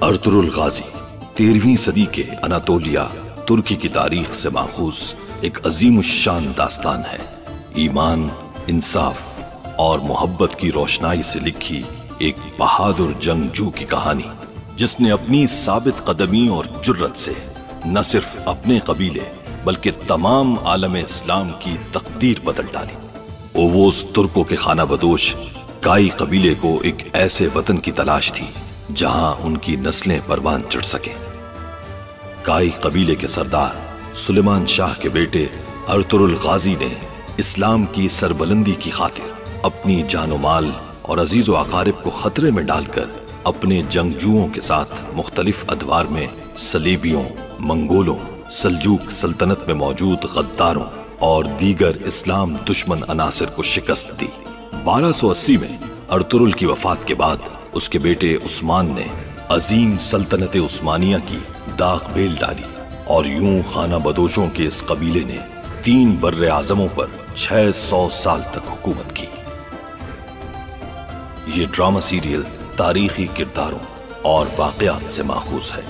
Ertugrul गाजी 13वीं सदी के Anatolia तुर्की की तारीख से माखूज एक अजीम शान दास्तान है। ईमान, इंसाफ और मोहब्बत की रोशनाई से लिखी एक बहादुर जंगजू की कहानी, जिसने अपनी साबित कदमी और जुर्रत से न सिर्फ अपने कबीले बल्कि तमाम आलम इस्लाम की तकदीर बदल डाली। ओवोस तुर्कों के खाना बदोश काई कबीले को एक ऐसे वतन की तलाश थी जहां उनकी नस्लें परवान चढ़ सके। काई कबीले के सरदार सुलेमान शाह के बेटे अर्तुरुल गाजी ने इस्लाम की सरबलंदी की खातिर अपनी जानो माल और अजीजो अकारिब को खतरे में डालकर अपने जंगजुओं के साथ मुख्तलिफ अदवार में सलीबियों, मंगोलों, सल्जूक सल्तनत में मौजूद गद्दारों और दीगर इस्लाम दुश्मन अनासिर को शिकस्त दी। 1280 में अर्तुरुल की वफात के बाद उसके बेटे उस्मान ने अजीम सल्तनत उस्मानिया की दाग बेल डाली और यूं खाना बदोशों के इस कबीले ने 3 बर्रे आजमों पर 600 साल तक हुकूमत की। ये ड्रामा सीरियल तारीखी किरदारों और वाकयात से माखूज है।